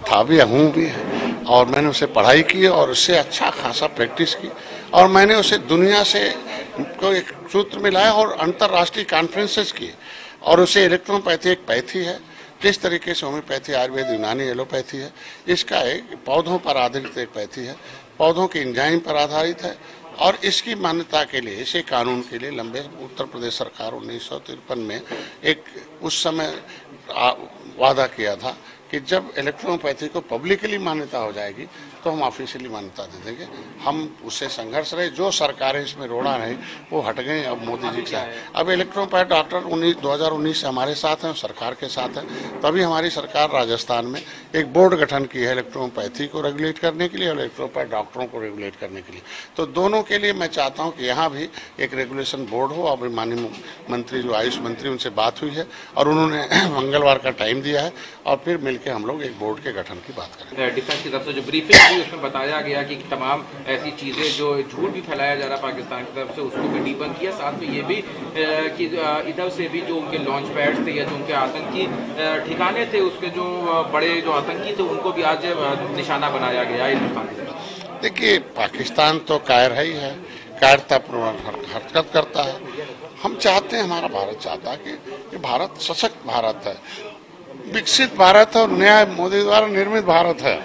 था भी हूँ भी और मैंने उसे पढ़ाई की और उससे अच्छा खासा प्रैक्टिस की और मैंने उसे दुनिया से को एक सूत्र मिलाया और अंतर्राष्ट्रीय कॉन्फ्रेंसेस की और उसे इलेक्ट्रोपैथी एक पैथी है। जिस तरीके से होम्योपैथी आयुर्वेद यूनानी एलोपैथी है, इसका एक पौधों पर आधारित एक पैथी है, पौधों के एंजाइम पर आधारित है और इसकी मान्यता के लिए, इसे कानून के लिए लंबे उत्तर प्रदेश सरकार 1953 में एक उस समय वादा किया था कि जब इलेक्ट्रोपैथी को पब्लिकली मान्यता हो जाएगी तो हम ऑफिशियली मान्यता दे देंगे। हम उससे संघर्ष रहे, जो सरकारें इसमें रोड़ा रही वो हट गई। अब मोदी जी के साथ अब इलेक्ट्रोपैथ डॉक्टर 2019 से हमारे साथ हैं, सरकार के साथ हैं। तभी हमारी सरकार राजस्थान में एक बोर्ड गठन की है इलेक्ट्रोपैथी को रेगुलेट करने के लिए और इलेक्ट्रोपैथ डॉक्टरों को रेगुलेट करने के लिए। तो दोनों के लिए मैं चाहता हूँ कि यहाँ भी एक रेगुलेशन बोर्ड हो। और माननीय मंत्री जो आयुष मंत्री, उनसे बात हुई है और उन्होंने मंगलवार का टाइम दिया है और फिर मिलकर हम लोग एक बोर्ड के गठन की बात करें। डिफेंस की तरफ से जो ब्रीफिंग थी उसमें बताया गया कि तमाम ऐसी चीजें जो झूठ भी फैलाया जा रहा पाकिस्तान की तरफ से उसको भी डिबंक किया, साथ में ये भी कि इधर से भी जो उनके लॉन्च पैड्स थे या जो उनके आतंकी ठिकाने थे, उसके जो बड़े जो आतंकी थे उनको भी आज निशाना बनाया गया हिंदुस्तान की तरफ। देखिए, पाकिस्तान तो कायर है ही है, कायरतापूर्ण हरकत करता है। हम चाहते हैं, हमारा भारत चाहता है कि भारत सशक्त भारत है, विकसित भारत है और नया मोदी द्वारा निर्मित भारत है।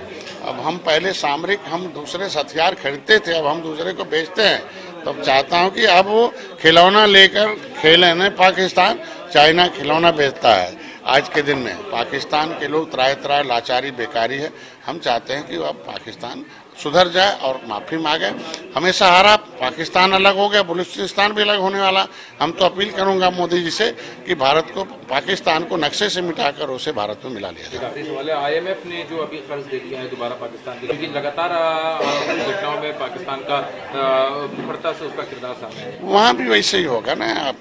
अब हम पहले सामरिक, हम दूसरे से हथियार खरीदते थे, अब हम दूसरे को बेचते हैं। तो अब चाहता हूं कि अब वो खिलौना लेकर खेले न। पाकिस्तान चाइना खिलौना बेचता है। आज के दिन में पाकिस्तान के लोग त्राय लाचारी बेकारी है। हम चाहते हैं कि अब पाकिस्तान सुधर जाए और माफी मांगे। हमेशा हारा, पाकिस्तान अलग हो गया, बलूचिस्तान भी अलग होने वाला। हम तो अपील करूंगा मोदी जी से कि भारत को, पाकिस्तान को नक्शे से मिटाकर उसे भारत में मिला लिया जाए। IMF ने जो अभी कर्ज दे दिया है दोबारा पाकिस्तान के, क्योंकि लगातार घटनाओं में पाकिस्तान का मुखरता से उसका किरदार सामने है। वहाँ भी वैसे ही होगा ना। आप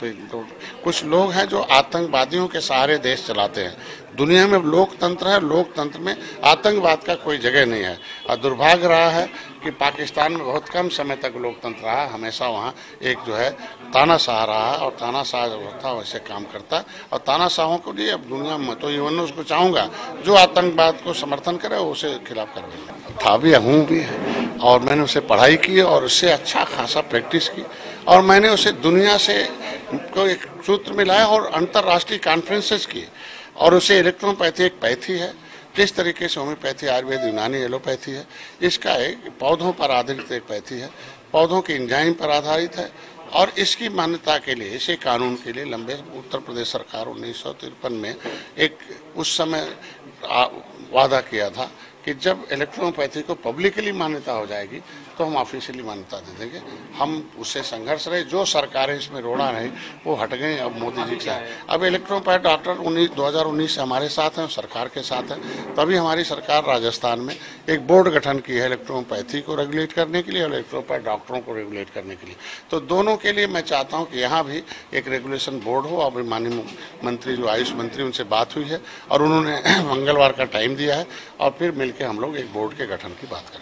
कुछ लोग हैं जो आतंकवादियों के सहारे देश चलाते हैं। दुनिया में लोकतंत्र है, लोकतंत्र में आतंकवाद का कोई जगह नहीं है। और दुर्भाग्य रहा है कि पाकिस्तान में बहुत कम समय तक लोकतंत्र रहा। हमेशा वहाँ एक जो है तानाशाह रहा है और तानाशाह जो होता है वैसे काम करता है। और तानाशाहों को लिए अब दुनिया में तो इवन उसको चाहूँगा जो आतंकवाद को समर्थन करे उसे खिलाफ करवाएंगे। था भी हूँ भी और मैंने उसे पढ़ाई की और उससे अच्छा खासा प्रैक्टिस की और मैंने उसे दुनिया से को एक सूत्र मिलाया और अंतर्राष्ट्रीय कॉन्फ्रेंसेस की और उसे इलेक्ट्रोपैथी एक पैथी है। जिस तरीके से होम्योपैथी आयुर्वेद यूनानी एलोपैथी है, इसका एक पौधों पर आधारित एक पैथी है, पौधों के एंजाइम पर आधारित है और इसकी मान्यता के लिए, इसे कानून के लिए लंबे उत्तर प्रदेश सरकार 1953 में एक उस समय वादा किया था कि जब इलेक्ट्रोपैथी को पब्लिकली मान्यता हो जाएगी तो हम ऑफिशियली मान्यता दे देंगे। हम उससे संघर्ष रहे, जो सरकारें इसमें रोड़ा रही वो हट गई। अब मोदी जी के साथ अब इलेक्ट्रोपैथ डॉक्टर 2019 से हमारे साथ हैं, सरकार के साथ हैं। तभी हमारी सरकार राजस्थान में एक बोर्ड गठन की है इलेक्ट्रोपैथी को रेगुलेट करने के लिए और इलेक्ट्रोपैथ डॉक्टरों को रेगुलेट करने के लिए। तो दोनों के लिए मैं चाहता हूँ कि यहाँ भी एक रेगुलेशन बोर्ड हो। और माननीय मंत्री जो आयुष मंत्री, उनसे बात हुई है और उन्होंने मंगलवार का टाइम दिया है और फिर मिलकर हम लोग एक बोर्ड के गठन की बात करें।